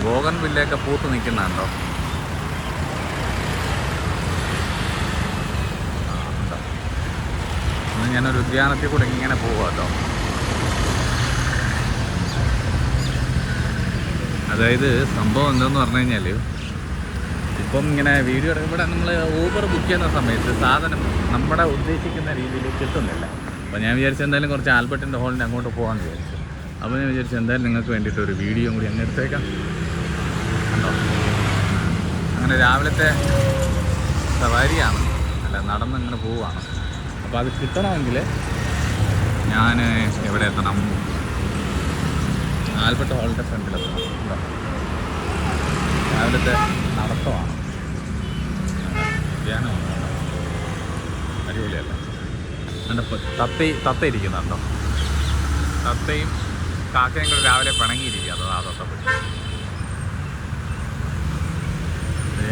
ബോഗൺവില്ലയൊക്കെ പൂത്ത് നിൽക്കുന്നുണ്ടോ? ഞാനൊരു ഉദ്യാനത്തിൽ കൂടെ ഇങ്ങനെ പോവാം കേട്ടോ. അതായത് സംഭവം എന്തെന്ന് പറഞ്ഞു കഴിഞ്ഞാൽ, ഇപ്പം ഇങ്ങനെ വീഡിയോ ഇവിടെ നമ്മൾ ഊബർ ബുക്ക് ചെയ്യുന്ന സമയത്ത് സാധനം നമ്മുടെ ഉദ്ദേശിക്കുന്ന രീതിയിൽ കിട്ടുന്നില്ല. അപ്പോൾ ഞാൻ വിചാരിച്ചു എന്തായാലും കുറച്ച് ആൽബർട്ടിൻ്റെ ഹോളിൻ്റെ അങ്ങോട്ട് പോകാമെന്ന് വിചാരിച്ചു. അപ്പോൾ ഞാൻ വിചാരിച്ചു എന്തായാലും നിങ്ങൾക്ക് വേണ്ടിയിട്ട് ഒരു വീഡിയോ കൂടി അങ്ങ് എടുത്തേക്കാം കണ്ടോ. അങ്ങനെ രാവിലത്തെ സവാരിയാണ്, അല്ല നടന്നിങ്ങനെ പോവുകയാണ്. അപ്പോൾ അത് കിട്ടണമെങ്കിൽ ഞാൻ എവിടെ എത്തണം? ആൽബർട്ട് ഹോളിൻ്റെ ഫ്രണ്ടിലെത്തണം കേട്ടോ. രാവിലത്തെ നടത്തമാണ്, ധ്യാനമാണ്. അടിപൊളിയല്ല. എൻ്റെ തത്ത ഇരിക്കുന്നുണ്ടോ? തത്തയും കാക്കയും കൂടെ രാവിലെ പിണങ്ങിയിരിക്കുക. അതോ ആ തത്തപ്പറ്റി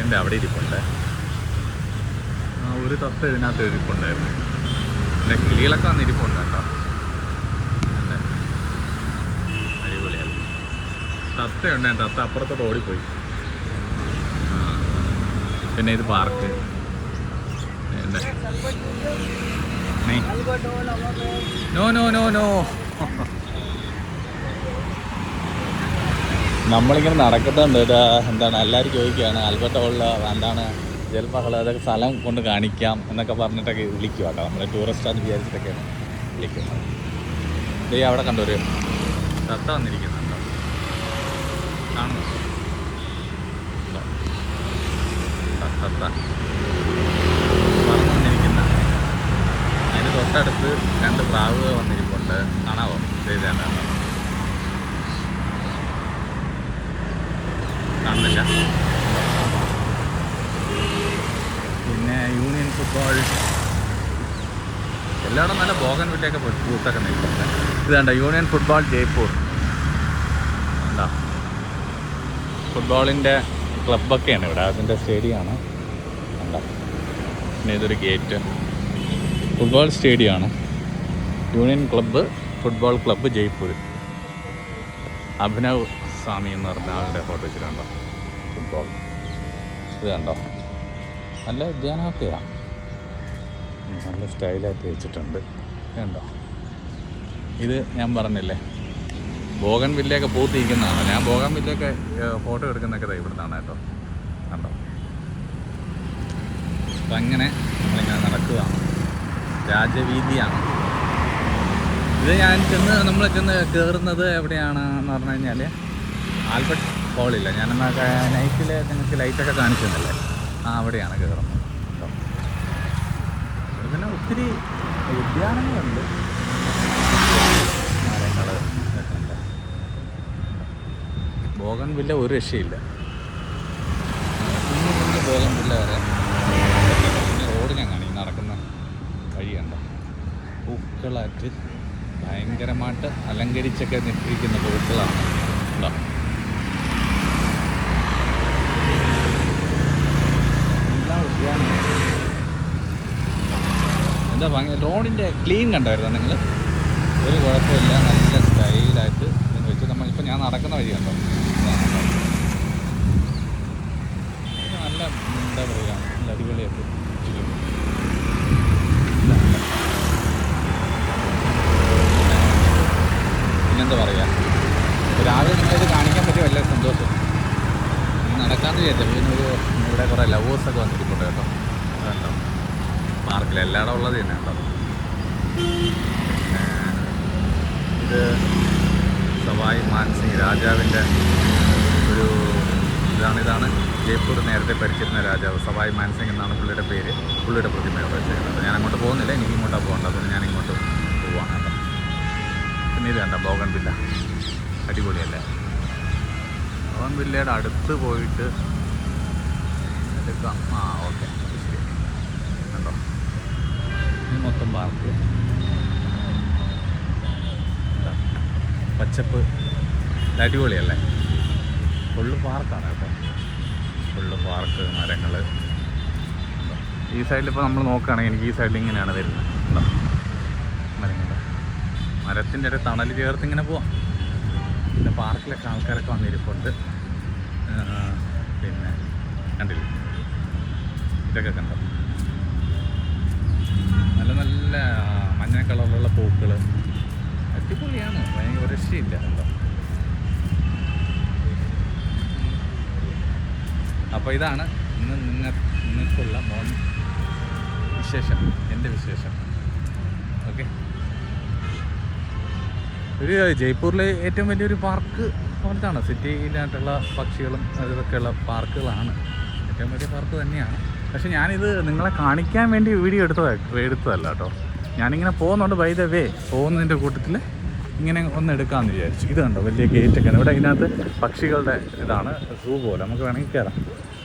എൻ്റെ അവിടെ ഇരിപ്പുണ്ട്. ഒരു തത്ത ഇതിനകത്ത് ഇരിപ്പുണ്ടായിരുന്നു. എൻ്റെ കിളികളൊക്കെ വന്ന് ഇരിപ്പുണ്ട് കേട്ടോ. എൻ്റെ അടിപൊളിയല്ല. തത്തയുണ്ട്. തത്ത അപ്പുറത്തോട്ട് ഓടിപ്പോയി. പിന്നെ ഇത് park. No no no no നമ്മളിങ്ങനെ നടക്കുന്നുണ്ട്. ഇതാ എന്താണ് എല്ലാവരും ചോദിക്കുകയാണ് ആൽബർട്ട് ഹോളിൽ എന്താണ് ജലമഹൾ, അതൊക്കെ സ്ഥലം കൊണ്ട് കാണിക്കാം എന്നൊക്കെ പറഞ്ഞിട്ടൊക്കെ വിളിക്കുക കേട്ടോ. നമ്മൾ ടൂറിസ്റ്റാന്ന് വിചാരിച്ചിട്ടൊക്കെയാണ് വിളിക്കുന്നത്. ഇതേ അവിടെ കണ്ടൊരു തത്ത വന്നിരിക്കുന്നുണ്ടോ? കാണുന്നു തത്ത പറന്ന് വന്നിരിക്കുന്ന. അതിന് തൊട്ടടുത്ത് 2 പ്രാവ് വന്നിരിപ്പുണ്ട്. കാണാവോ? ചെയ്തേണ്ട കാണുന്നില്ല. പിന്നെ യൂണിയൻ ഫുട്ബോൾ എല്ലായിടും നല്ല ബോഗൺവില്ലയൊക്കെ പൂത്തൊക്കെ നിൽക്കുന്നുണ്ട്. ഇതാണ്ട യൂണിയൻ ഫുട്ബോൾ ജയ്പൂർ എന്താ ഫുട്ബോളിൻ്റെ ക്ലബ്ബൊക്കെയാണ് ഇവിടെ. അതിൻ്റെ സ്റ്റേഡിയമാണ് എന്താ. പിന്നെ ഇതൊരു ഗേറ്റ്. ഫുട്ബോൾ സ്റ്റേഡിയമാണ്. Union club, football club Jaipur. Abhinav Swami എന്ന് പറഞ്ഞ ആളുടെ ഫോട്ടോ വെച്ചിട്ടുണ്ടോ? ഫുട്ബോൾ ഇത് കണ്ടോ? നല്ല ഉദ്യാനമൊക്കെയാണ്, നല്ല സ്റ്റൈലായിട്ട് വെച്ചിട്ടുണ്ട്. കണ്ടോ? ഇത് ഞാൻ പറഞ്ഞില്ലേ ബോഗൺവില്ലയൊക്കെ പൂത്തിരിക്കുന്നതാണ്. ഞാൻ ബോഗൺവില്ലയൊക്കെ ഫോട്ടോ എടുക്കുന്നതൊക്കെ ഇവിടുന്നാണ് കേട്ടോ. കണ്ടോ? അപ്പം അങ്ങനെ നമ്മളിങ്ങനെ നടക്കുകയാണ്. രാജവീതിയാണ് ഇത്. നമ്മൾ ചെന്ന് കയറുന്നത് എവിടെയാണെന്ന് പറഞ്ഞു കഴിഞ്ഞാൽ ആൽബർട്ട് ഹോളില്ല. ഞാനെന്നാൽ നൈറ്റിൽ നിങ്ങൾക്ക് ലൈറ്റൊക്കെ കാണിച്ചിരുന്നല്ലേ, അവിടെയാണ് കയറുന്നത് കേട്ടോ. പിന്നെ ഒത്തിരി ഉദ്യാനങ്ങളുണ്ട്, മരങ്ങൾ ഇതൊക്കെ ഉണ്ട്. ബോഗൺവില്ല ഒരു രക്ഷയില്ല. കുഞ്ഞു ബോഗൺവില്ല വരെ റോഡ് ഞാൻ കാണി നടക്കുന്ന വഴി കണ്ടോ. പൂക്കളായിട്ട് ഭയങ്കരമായിട്ട് അലങ്കരിച്ചൊക്കെ നിൽക്കുന്ന പൂക്കളാണ് ഉണ്ടോ. എല്ലാം ഉദ്യാനം. എന്താ ഭംഗി. റോഡിൻ്റെ ക്ലീൻ കണ്ടായിരുന്നോ നിങ്ങൾ? ഒരു കുഴപ്പമില്ല, നല്ല സ്റ്റൈലായിട്ട് വെച്ച്. നമ്മളിപ്പോൾ ഞാൻ നടക്കുന്ന വഴി കണ്ടോ. നല്ല എന്താ പറയുക, നല്ല അടിപൊളിയായിട്ട്. പിന്നെന്താ പറയുക, രാവിലെ നിങ്ങളിത് കാണിക്കാൻ പറ്റിയ വലിയ സന്തോഷം. നടക്കാമെന്ന് വിചാരിച്ചു. പിന്നെ ഇവിടെ കുറേ ലവേഴ്സൊക്കെ വന്നിരിപ്പുണ്ട് കേട്ടോ. കേട്ടോ പാർക്കിൽ എല്ലായിടം ഉള്ളത് തന്നെ കേട്ടോ. ഇത് സവായ് മാൻസിംഗ് രാജാവിൻ്റെ ഒരു ഇതാണ് ജയ്പൂർ നേരത്തെ ഭരിച്ചിരുന്ന രാജാവ് സവായ് മാൻസിംഗ് എന്നാണ് പുള്ളിയുടെ പേര്. പുള്ളിയുടെ പ്രതിമയോടെ വെച്ചിരിക്കുന്നത്. ഞാൻ അങ്ങോട്ട് പോകുന്നില്ല, എനിക്ക് ഇങ്ങോട്ടാണ് പോകേണ്ടത്. അതുകൊണ്ട് ഞാൻ ഇങ്ങോട്ട് പോവാണ് കേട്ടോ. പിന്നെ ഇത് കണ്ട ബോഗൺവില്ല അടിപൊളിയല്ലേ. ബോഗൺവില്ലയുടെ അടുത്ത് പോയിട്ട് എടുക്കാം. ഓക്കെ ശരി കണ്ടോ. ഇത് മൊത്തം പാർക്ക്, പച്ചപ്പ്, അടിപൊളിയല്ലേ. ഫുള്ള് പാർക്കാണ് കേട്ടോ. ഫുള്ള് പാർക്ക്, മരങ്ങൾ. ഈ സൈഡിലിപ്പോൾ നമ്മൾ നോക്കുകയാണെങ്കിൽ എനിക്ക് ഈ സൈഡിൽ ഇങ്ങനെയാണ് വരുന്നത് കേട്ടോ. മരങ്ങൾ, മരത്തിൻ്റെ ഒരു തണൽ ചേർത്ത് ഇങ്ങനെ പോവാം. പിന്നെ പാർക്കിലൊക്കെ ആൾക്കാരൊക്കെ വന്നിരിപ്പുണ്ട്. പിന്നെ കണ്ടില്ലേ, ഇതൊക്കെ കണ്ടോ, നല്ല നല്ല മഞ്ഞ കളറിലുള്ള പൂക്കൾ, അടിപൊളിയാണ്, ഭയങ്കര ഒരു രക്ഷയില്ല കണ്ടോ. അപ്പോൾ ഇതാണ് ഇന്ന് നിങ്ങൾക്കുള്ള വിശേഷം, എൻ്റെ വിശേഷം. ഓക്കെ, ഒരു ജയ്പൂരിലെ ഏറ്റവും വലിയൊരു പാർക്ക് പോലത്താണ്, സിറ്റിയിലായിട്ടുള്ള പക്ഷികളും ഇതൊക്കെയുള്ള പാർക്കുകളാണ്, ഏറ്റവും വലിയ പാർക്ക് തന്നെയാണ്. പക്ഷെ ഞാനിത് നിങ്ങളെ കാണിക്കാൻ വേണ്ടി വീഡിയോ എടുത്തതല്ല കേട്ടോ. ഞാനിങ്ങനെ പോകുന്നുണ്ട്, ബൈ ദ വേ പോകുന്നതിൻ്റെ കൂട്ടത്തിൽ ഇങ്ങനെ ഒന്ന് എടുക്കാമെന്ന് വിചാരിച്ചു. ഇത് കണ്ടോ, വലിയ ഗേറ്റൊക്കെയാണ് ഇവിടെ. ഇതിനകത്ത് പക്ഷികളുടെ ഇതാണ്, സൂ പോലെ, നമുക്ക് വേണമെങ്കിൽ കയറാം.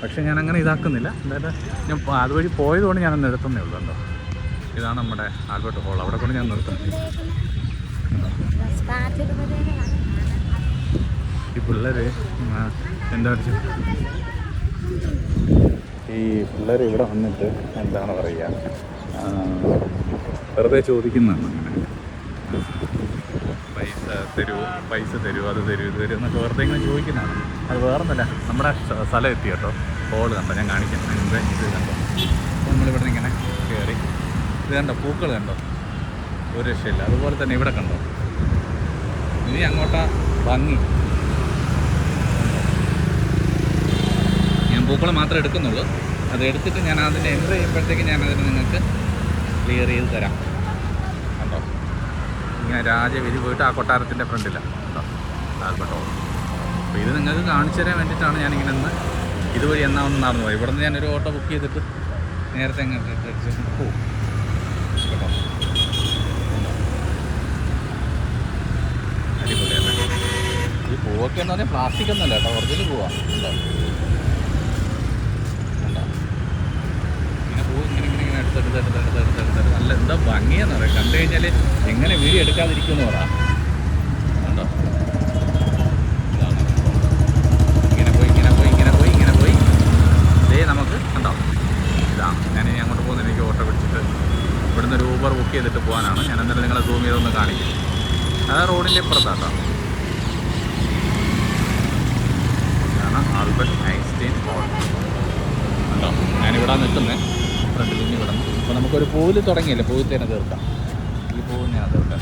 പക്ഷേ ഞാനങ്ങനെ ഇതാക്കുന്നില്ല, എന്തായാലും ഞാൻ അതുവഴി പോയതുകൊണ്ട് ഞാനൊന്ന് എടുത്തതേ ഉള്ളൂ. കണ്ടോ, ഇതാണ് നമ്മുടെ ആൽബർട്ട് ഹോൾ, അവിടെ കൊണ്ട് ഞാൻ നിർത്തുന്നത്. ഈ പിള്ളേർ എന്താ വെച്ചാൽ ഈ പിള്ളേർ ഇവിടെ വന്നിട്ട് എന്താണ് പറയുക, വെറുതെ ചോദിക്കുന്നതാണ്. അങ്ങനെ പൈസ തരുമോ അത് തരൂ ഇത് തരും എന്നൊക്കെ വെറുതെ ഇങ്ങനെ ചോദിക്കുന്നതാണ്. അത് വേറൊന്നുമല്ല, നമ്മുടെ സ്ഥലം എത്തി കേട്ടോ, ഹോള് കണ്ടോ, ഞാൻ കാണിക്കാം. മുമ്പേ ഇത് കണ്ടോ, നമ്മളിവിടെ നിന്ന് ഇങ്ങനെ കയറി, ഇത് കണ്ടോ, പൂക്കൾ കണ്ടോ, ഒരു രക്ഷയില്ല. അതുപോലെ തന്നെ ഇവിടെ കണ്ടോ, ഇനി അങ്ങോട്ടാ ഭംഗി. ഞാൻ പൂക്കൾ മാത്രമേ എടുക്കുന്നുള്ളൂ, അത് എടുത്തിട്ട് ഞാൻ അതിൻ്റെ എൻ്റർ ചെയ്യുമ്പോഴത്തേക്ക് ഞാനതിന് നിങ്ങൾക്ക് ക്ലിയർ ചെയ്ത് തരാം. കണ്ടോ, ഇങ്ങനെ രാജവീതി പോയിട്ട് ആ കൊട്ടാരത്തിൻ്റെ ഫ്രണ്ടിലാണ് കേട്ടോ ആൽബർട്ട് ഹോൾ. അപ്പോൾ ഇത് നിങ്ങൾക്ക് കാണിച്ചു തരാൻ വേണ്ടിയിട്ടാണ് ഞാനിങ്ങനെ ഒന്ന് ഇതുവഴി എന്നാ ഒന്ന് നടന്നു പോയി. ഇവിടെ നിന്ന് ഞാനൊരു ഓട്ടോ ബുക്ക് ചെയ്തിട്ട് നേരത്തെ എങ്ങനെ പോകും കേട്ടോ. അടിപൊളിയല്ലേ ഈ പൂവൊക്കെ എന്ന് പറഞ്ഞാൽ പ്ലാസ്റ്റിക് ഒന്നുമല്ല കേട്ടോ, ഒറിജിനൽ പൂവാ. ഉണ്ടോ ഉണ്ടോ, ഇങ്ങനെ പൂവ് ഇങ്ങനെ ഇങ്ങനെ ഇങ്ങനെ എടുത്തെടുത്ത് നല്ല എന്താ ഭംഗിയെന്ന് പറയാം. കണ്ടു കഴിഞ്ഞാൽ എങ്ങനെ വീഡിയോ എടുക്കാതിരിക്കുമെന്ന് പറയാം. ഉണ്ടോ, ഇതാണ് ഇങ്ങനെ പോയി ഇതേ നമുക്ക് കണ്ടോ, ഇതാണ്. ഞാനിനി അങ്ങോട്ട് പോകുന്നത്, എനിക്ക് ഓട്ടോ പിടിച്ചിട്ട് ഇവിടുന്ന് ഒരു ഊബർ ബുക്ക് ചെയ്തിട്ട് പോകാനാണ്. ഞാൻ എന്തായാലും നിങ്ങളെ സൂം ചെയ്തൊന്ന് കാണിക്കും. അത് റോഡിൻ്റെ ഇപ്പുറത്താട്ടോ, ഇതാണ് ആൽബർട്ട് ഐൻസ്റ്റീൻ ഹോൾ. കണ്ടോ, ഞാനിവിടെ നിൽക്കുന്നത് ഫ്രണ്ടിൽ നിന്ന് ഇവിടെ നിന്ന്. അപ്പോൾ നമുക്കൊരു പൂവിൽ തുടങ്ങിയല്ലേ, പൂവിൽ തന്നെ തീർക്കാം. ഈ പൂവിൽ ഞാൻ തീർക്കാം.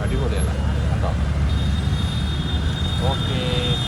അടിപൊളിയല്ല കണ്ടോ. ഓക്കേ.